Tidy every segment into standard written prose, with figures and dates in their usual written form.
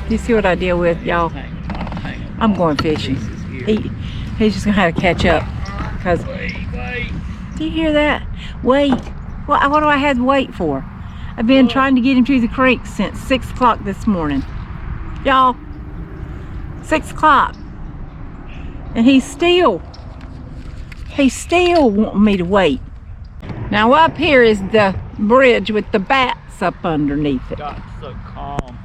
You see what I deal with, y'all? I'm going fishing. He's just gonna have to catch up. Cause do you hear that? Wait. What do I have to wait for? I've been trying to get him to the creek since 6 o'clock this morning. Y'all, 6 o'clock. And he's still wanting me to wait. Now up here is the bridge with the bats up underneath it. God, it's so calm.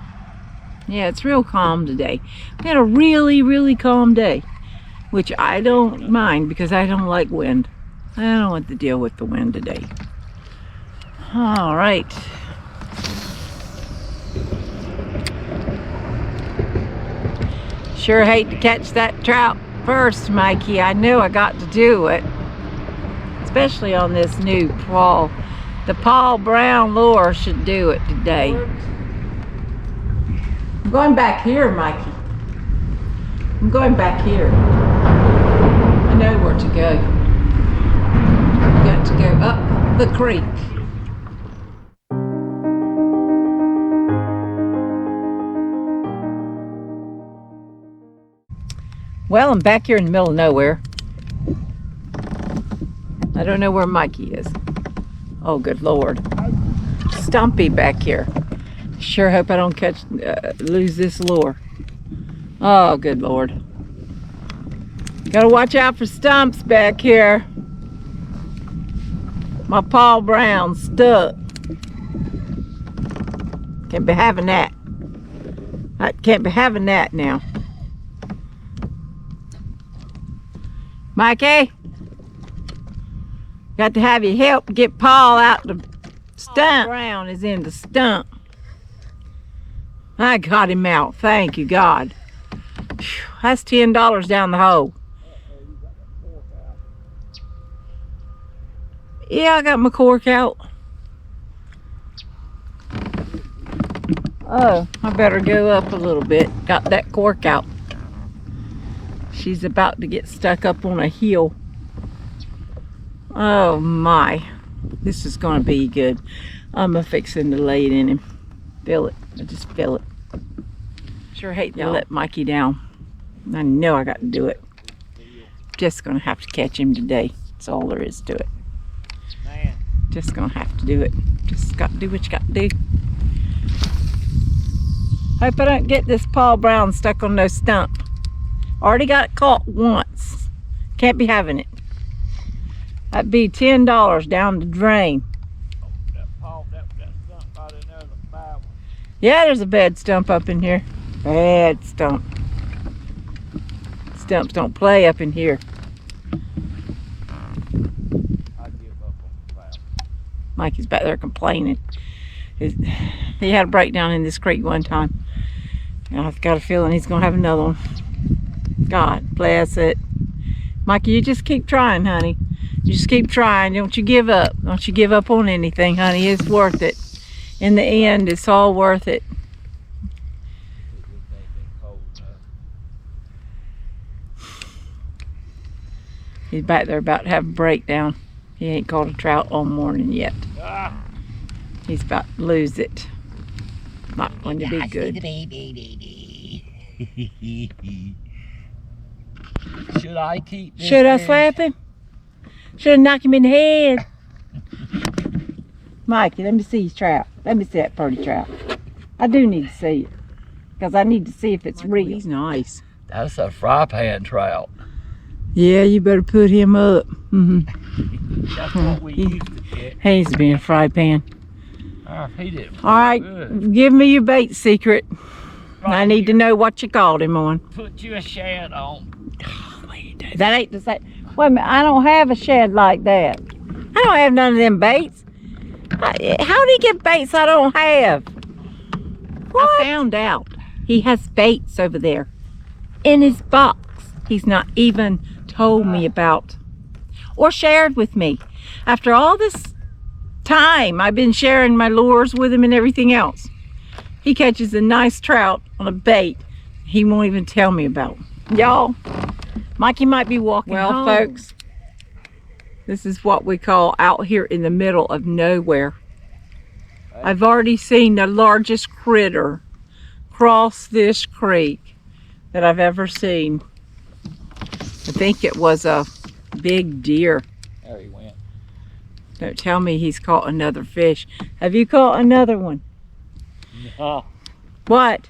Yeah, it's real calm today. We had a really, really calm day, which I don't mind because I don't like wind. I don't want to deal with the wind today. All right. Sure hate to catch that trout first, Mikey. I knew I got to do it, especially on this new Paul. The Paul Brown lure should do it today. I'm going back here, Mikey. I'm going back here. I know where to go. I got to go up the creek. Well, I'm back here in the middle of nowhere. I don't know where Mikey is. Oh, good Lord. Stumpy back here. Sure hope I don't lose this lure. Oh, good Lord. Gotta watch out for stumps back here. My Paul Brown stuck. Can't be having that. I can't be having that now. Mikey, got to have you help get Paul out the stump. Brown is in the stump. I got him out. Thank you, God. Whew, that's $10 down the hole. Yeah, I got my cork out. Oh, I better go up a little bit. Got that cork out. She's about to get stuck up on a hill. Oh my. This is gonna be good. I'm fixing to lay it in him. Feel it. I just feel it. Sure hate to let Mikey down. I know I got to do it. Just gonna have to catch him today. That's all there is to it. Just gonna have to do it. Just got to do what you got to do. Hope I don't get this Paul Brown stuck on no stump. Already got caught once. Can't be having it. That'd be $10 down the drain. Oh, that stump out in there, the bad one. Yeah, there's a bad stump up in here. Bad stump. Stumps don't play up in here. I give up on the bad one. Mikey's back there complaining. He had a breakdown in this creek one time. I've got a feeling he's gonna have another one. God bless it. Mikey, you just keep trying, honey. You just keep trying. Don't you give up. Don't you give up on anything, honey. It's worth it. In the end, it's all worth it. He's back there about to have a breakdown. He ain't caught a trout all morning yet. He's about to lose it. Not going to be good. Should I keep this? Should I slap him? Should I knock him in the head? Mikey, let me see his trout. Let me see that pretty trout. I do need to see it. Because I need to see if it's real. He's nice. That's a fry pan trout. Yeah, you better put him up. That's what we used to get. He's being a fry pan. He did. All right, good. Give me your bait secret. Right I need to know what you called him on. Put you a shad on. That ain't the same. Wait a minute, I don't have a shed like that. I don't have none of them baits. How do you get baits I don't have? What? I found out he has baits over there in his box. He's not even told me about or shared with me. After all this time I've been sharing my lures with him and everything else, he catches a nice trout on a bait he won't even tell me about. Y'all, Mikey might be walking home. Well, folks, this is what we call out here in the middle of nowhere. I've already seen the largest critter cross this creek that I've ever seen. I think it was a big deer. There he went. Don't tell me he's caught another fish. Have you caught another one? No, What?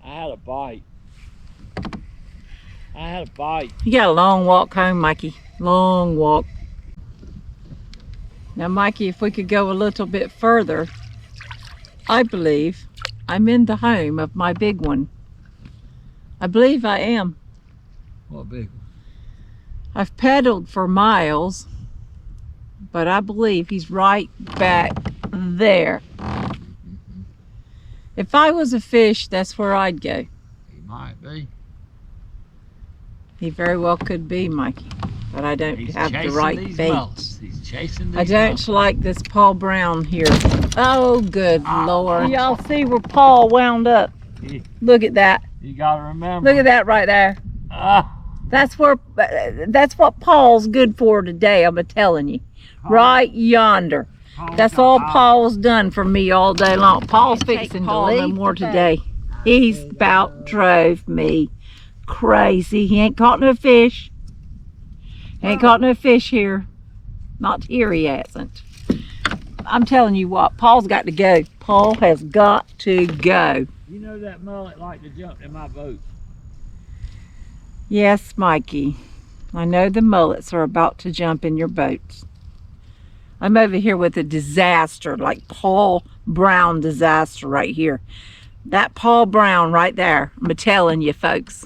I had a bite. I had a bite. You got a long walk home, Mikey. Long walk. Now, Mikey, if we could go a little bit further, I believe I'm in the home of my big one. I believe I am. What big one? I've pedaled for miles, but I believe he's right back there. If I was a fish, that's where I'd go. He might be. He very well could be, Mikey, but I don't He's have the chasing right these bait. mults. He's chasing these I don't mults. like this Paul Brown here. Oh, good Lord. oh. Y'all see where Paul wound up? He- Look at that. You gotta remember. Look at that right there. Ah, That's what Paul's good for today, I'm telling you. Right yonder. That's all Paul's done for me all day long. Paul's fixing to leave no more today. He's about drove me crazy. He ain't caught no fish. Ain't caught no fish here. Not here he hasn't. I'm telling you what, Paul's got to go. Paul has got to go. You know that mullet like to jump in my boat. Yes, Mikey. I know the mullets are about to jump in your boats. I'm over here with a disaster, like Paul Brown disaster right here. That Paul Brown right there, I'm telling you folks.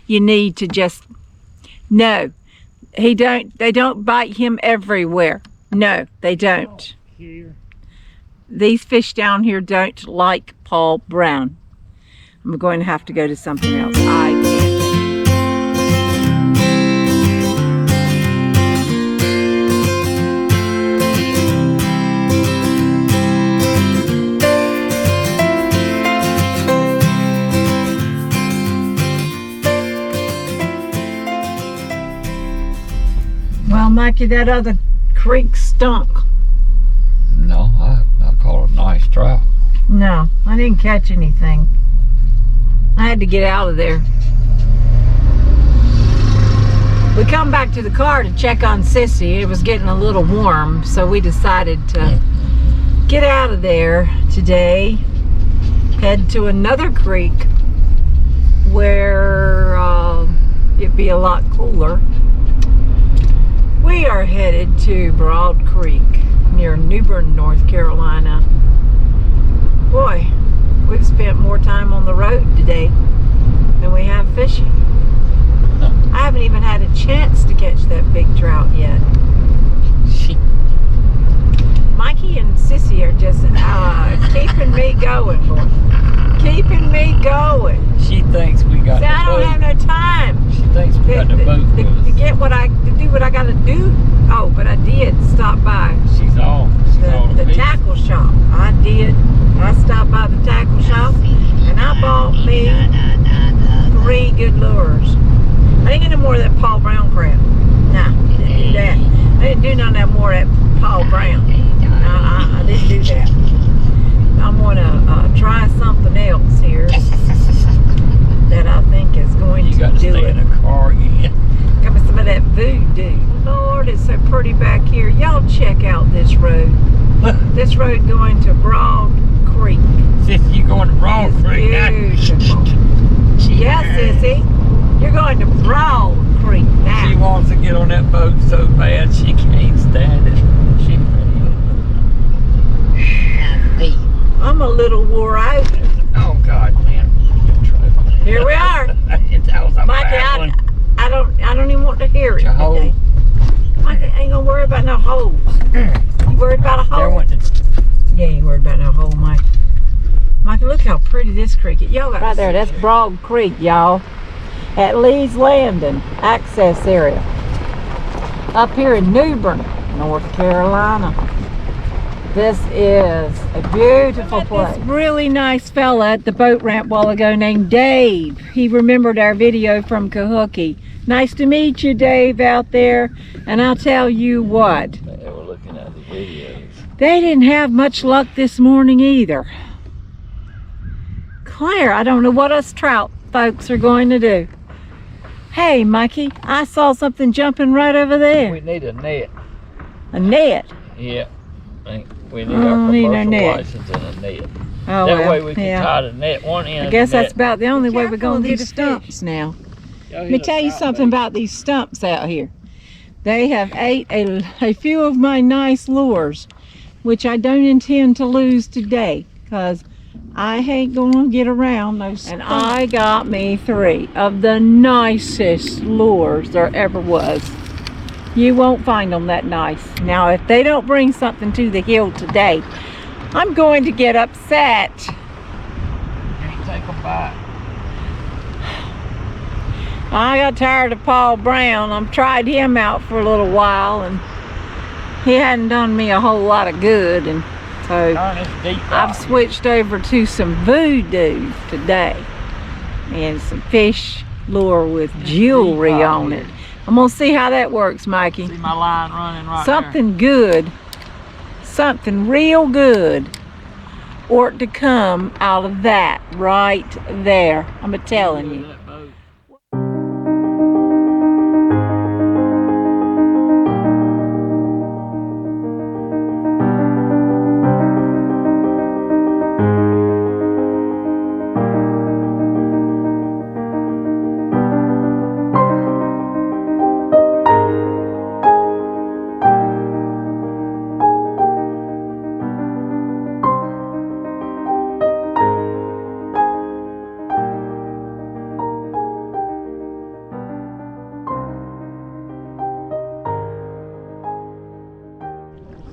You need to just, no, they don't bite him everywhere. No, they don't. Here. These fish down here don't like Paul Brown. I'm going to have to go to something else. I can't. Well, Mikey, that other creek stunk. No, I caught a nice trout. No, I didn't catch anything. I had to get out of there. We come back to the car to check on Sissy. It was getting a little warm, so we decided to get out of there today, head to another creek where it'd be a lot cooler. We are headed to Broad Creek near New Bern, North Carolina. Boy, we've spent more time on the road today than we have fishing. I haven't even had a chance to catch that big trout yet. Mikey and Sissy are just keeping me going, boy. Keeping me going. She thinks we got See, the I don't boat. have no time She thinks we got the boat with us. to get to do what I gotta do. Oh, but I did stop by She's all the peace. tackle shop. I did. I stopped by the tackle shop and I bought me 3 good lures. I didn't get no more of that Paul Brown crap. Nah, didn't do that. I didn't do none of that more of that Paul Brown. I didn't do that. I'm gonna try something else here that I think is going You got to to do stay it. in the car again. Got me some of that voodoo. Lord, it's so pretty back here. Y'all check out this road. This road going to Broad Creek. Sissy, you going to Broad It's Creek? beautiful. Yes, Sissy. You're going to Broad Creek She now. wants to get on that boat so bad she can't stand it. She I'm a little wore out. Oh God, man. Here we are. That was a Mikey, bad one. I don't even want to hear it Your hole. today. Mikey ain't gonna worry about no holes. You worried about a There hole? went the Yeah, you ain't worried about no hole, Mike. Mikey, look how pretty this creek is. Y'all got right there, that's Broad Creek, y'all. At Lee's Landing access area. Up here in New Bern, North Carolina. This is a beautiful place. This really nice fella at the boat ramp a while ago named Dave. He remembered our video from Cahokie. Nice to meet you, Dave, out there. And I'll tell you what, They were looking at the videos. they didn't have much luck this morning either. declare, I don't know what us trout folks are going to do. Hey, Mikey, I saw something jumping right over there. We need a net. A net? Yeah. We need our commercial license and a net. Oh, that well, way we can tie the net one end. I guess that's about the only way we're going to get stumps now. Let me tell you something about these stumps out here. They have ate a few of my nice lures, which I don't intend to lose today, because I ain't gonna get around those stumps. And I got me 3 of the nicest lures there ever was. You won't find them that nice. Now, if they don't bring something to the hill today, I'm going to get upset. Can't take them back. I got tired of Paul Brown. I've tried him out for a little while, and he hadn't done me a whole lot of good, and so I've switched over to some voodoo today and some fish lure with jewelry on it. I'm gonna see how that works, Mikey. See my line running right Something good, something real good ought to come out of that right there. I'm telling you.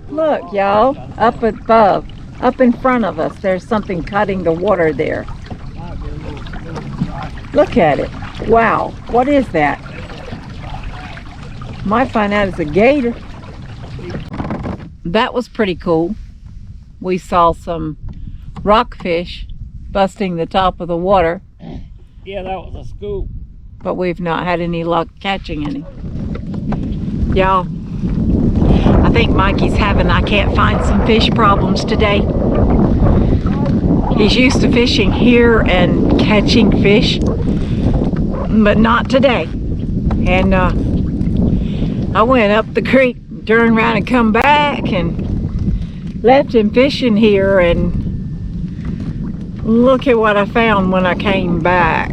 Look, y'all, up above, up in front of us, there's something cutting the water there. Look at it. Wow, what is that? Might find out it's a gator. That was pretty cool. We saw some rockfish busting the top of the water. Yeah, that was a scoop. But we've not had any luck catching any. Y'all, I think Mikey's having I can't find some fish problems today. He's used to fishing here and catching fish, but not today. And I went up the creek, turned around and come back and left him fishing here, and look at what I found when I came back.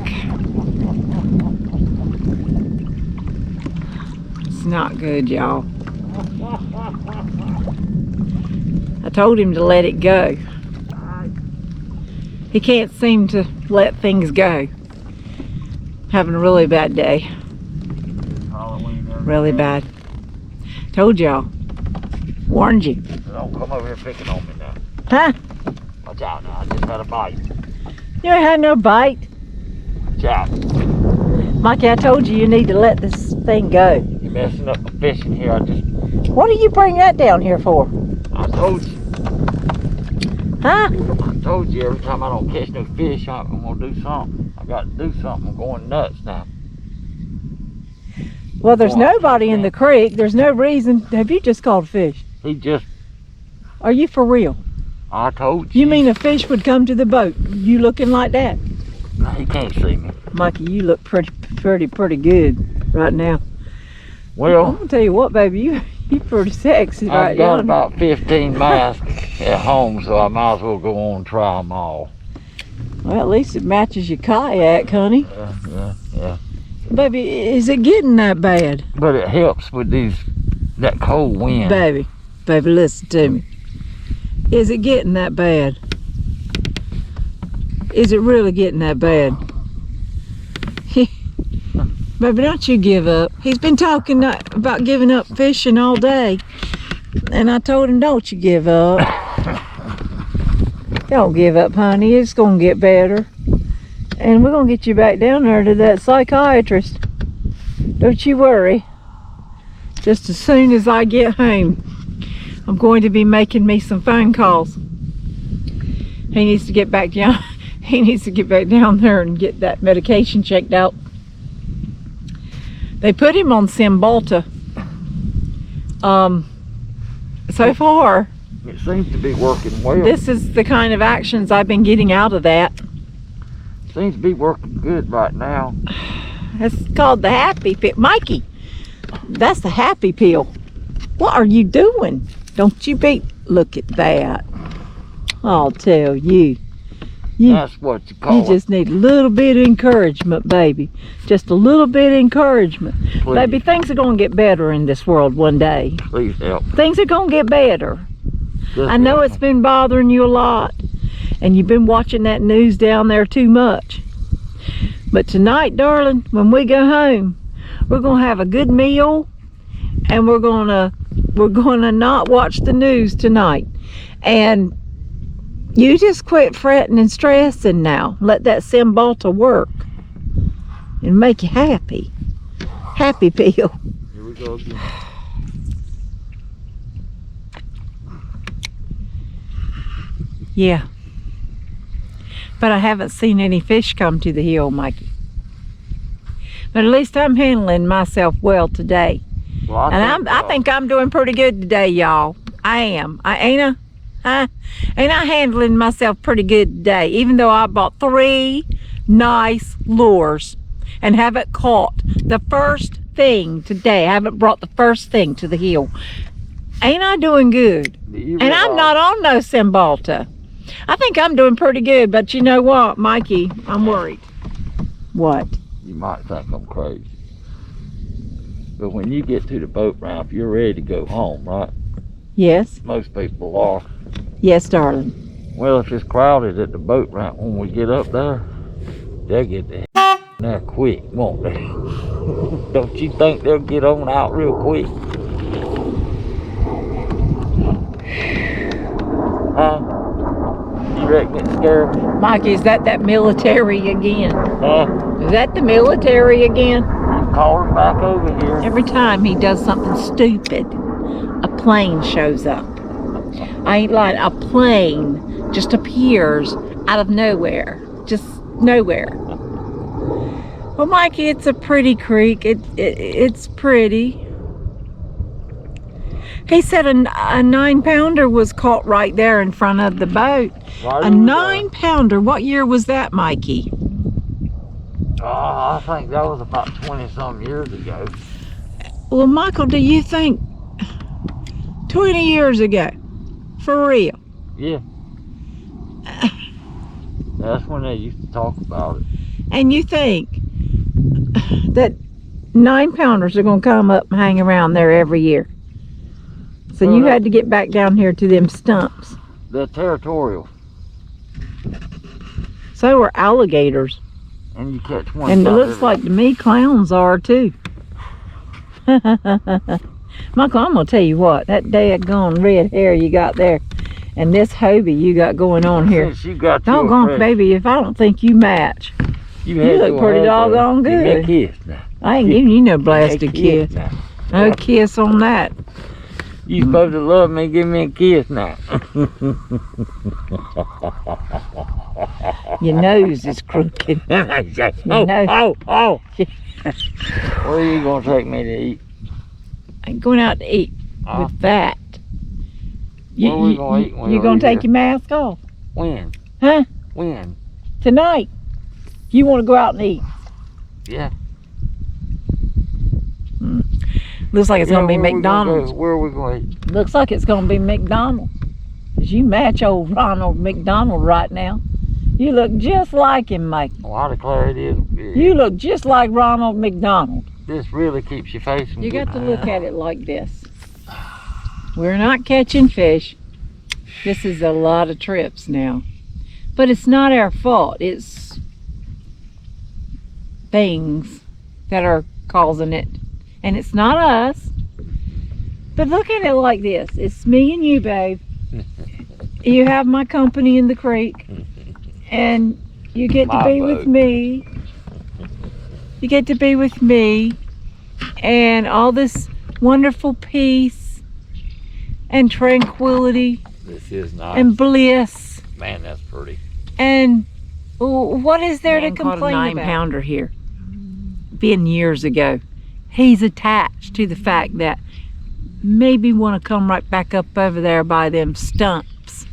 It's not good, y'all. I told him to let it go. He can't seem to let things go. Having a really bad day. Really bad. Told y'all. Warned you. Don't come over here picking on me now. Huh? Watch out now, I just had a bite. You ain't had no bite. Watch out. Mikey, I told you need to let this thing go. You're messing up the fishing here. What do you bring that down here for? I told you. Huh? I told you every time I don't catch no fish, I'm gonna do something. I got to do something. I'm going nuts now. Well, there's nobody in the creek. There's no reason. Have you just caught fish? He just... Are you for real? I told you. You mean a fish would come to the boat? You looking like that? He can't see me. Mikey, you look pretty good right now. Well, I'm gonna tell you what, baby, you pretty sexy right now. I've got about 15 masks at home, so I might as well go on and try them all. Well, at least it matches your kayak, honey. Yeah. Baby, is it getting that bad? But it helps with that cold wind. Baby, listen to me. Is it getting that bad? Is it really getting that bad? Baby, don't you give up. He's been talking about giving up fishing all day. And I told him, don't you give up. Don't give up, honey. It's going to get better. And we're going to get you back down there to that psychiatrist. Don't you worry. Just as soon as I get home, I'm going to be making me some phone calls. He needs to get back down. He needs to get back down there and get that medication checked out. They put him on Cymbalta. So far, it seems to be working well. This is the kind of actions I've been getting out of that. Seems to be working good right now. It's called the happy pill. Mikey, that's the happy pill. What are you doing? Don't you be... Look at that. I'll tell you. That's what you call You just need a little bit of encouragement, baby. Just a little bit of encouragement. Please. Baby, things are going to get better in this world one day. Please help. Things are going to get better. Just I know help it's been bothering you a lot. And you've been watching that news down there too much. But tonight, darling, when we go home, we're going to have a good meal. And we're going to not watch the news tonight. And you just quit fretting and stressing now. Let that Cymbalta work and make you happy. Happy pill. Here we go again. Yeah. But I haven't seen any fish come to the hill, Mikey. But at least I'm handling myself well today. Well, I think I'm doing pretty good today, y'all. I am. Ain't I handling myself pretty good today, even though I bought 3 nice lures and haven't caught the first thing today. I haven't brought the first thing to the hill. Ain't I doing good? And I'm not on no Cymbalta. I think I'm doing pretty good, but you know what, Mikey? I'm worried. What? You might think I'm crazy. But when you get to the boat ramp, you're ready to go home, right? Yes. Most people are. Yes, darling. Well, if it's crowded at the boat ramp when we get up there, they'll get the there quick, won't they? Don't you think they'll get on out real quick? Huh? You reckon it's scary? Mikey, is that military again? Huh? Is that the military again? Call her back over here. Every time he does something stupid, a plane shows up. I ain't lying, a plane just appears out of nowhere. Just nowhere. Well, Mikey, it's a pretty creek. It's pretty. He said a 9-pounder was caught right there in front of the boat. A 9-pounder. What year was that, Mikey? Oh, I think that was about 20-some years ago. Well, Michael, do you think 20 years ago? For real? Yeah. That's when they used to talk about it. And you think that 9-pounders are going to come up and hang around there every year? So you had to get back down here to them stumps. They're territorial. So are alligators. And you catch one. And it looks like to me clowns are too. Michael, I'm going to tell you what. That daggone red hair you got there and this Hobie you got going on here. Since you got doggone, baby, if I don't think you match. You look pretty doggone good. Give me a kiss now. I ain't giving you no blasted kiss. No kiss on that. You supposed to love me, give me a kiss now. Your nose is crooked. Oh. Where are you going to take me to eat? I'm going out to eat with that. Where are we going to eat? You going to take your mask off? When? Huh? When? Tonight. You want to go out and eat? Yeah. Looks like it's going to be McDonald's. Where are we going to eat? Looks like it's going to be McDonald's. 'Cause you match old Ronald McDonald right now. You look just like him, Mikey. Well, I declare it is. You look just like Ronald McDonald. This really keeps your face from You got to getting look at it like this. We're not catching fish. This is a lot of trips now. But it's not our fault. It's things that are causing it. And it's not us. But look at it like this. It's me and you, babe. You have my company in the creek. And you get to be with me. You get to be with me. And all this wonderful peace and tranquility. This is nice. And bliss. Man, that's pretty. And what is there to complain about? 9-pounder here. Been years ago. He's attached to the fact that maybe want to come right back up over there by them stumps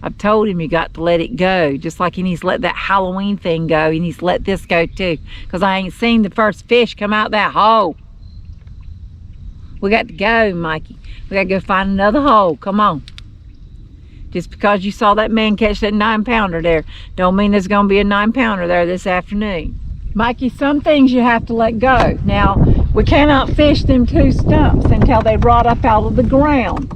I've told him you got to let it go. Just like he needs to let that Halloween thing go. He needs to let this go too. Because I ain't seen the first fish come out that hole. We got to go, Mikey. We got to go find another hole. Come on. Just because you saw that man catch that 9-pounder there, don't mean there's going to be a 9-pounder there this afternoon. Mikey, some things you have to let go. Now, we cannot fish them 2 stumps until they rot up out of the ground.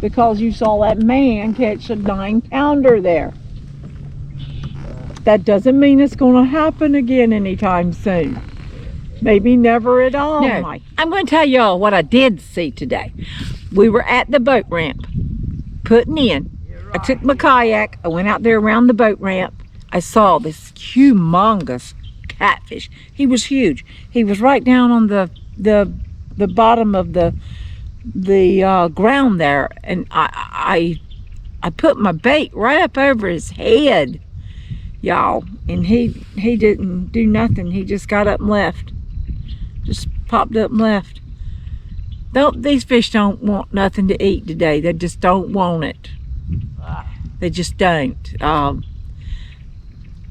Because you saw that man catch a 9-pounder there. That doesn't mean it's going to happen again anytime soon. Maybe never at all, no. Mike. I'm going to tell y'all what I did see today. We were at the boat ramp, putting in. I took my kayak. I went out there around the boat ramp. I saw this humongous catfish. He was huge. He was right down on the bottom of the ground there, and I put my bait right up over his head, y'all, and he didn't do nothing. He just got up and left. Just popped up and left. These fish don't want nothing to eat today. They just don't want it. They just don't.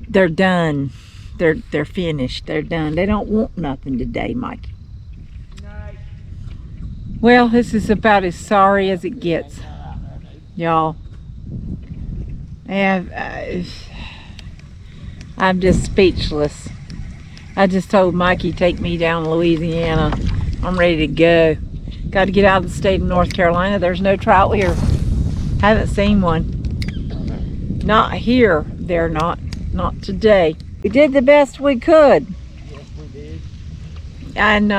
They're done. They're finished. They're done. They don't want nothing today, Mikey. Well, this is about as sorry as it gets, y'all. And I'm just speechless. I just told Mikey, take me down to Louisiana. I'm ready to go. Got to get out of the state of North Carolina. There's no trout here. Haven't seen one. Not here. They're not. Not today. We did the best we could. Yes, we did. And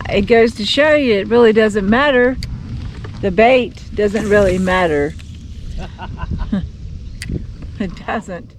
it goes to show you it really doesn't matter. The bait doesn't really matter. It doesn't.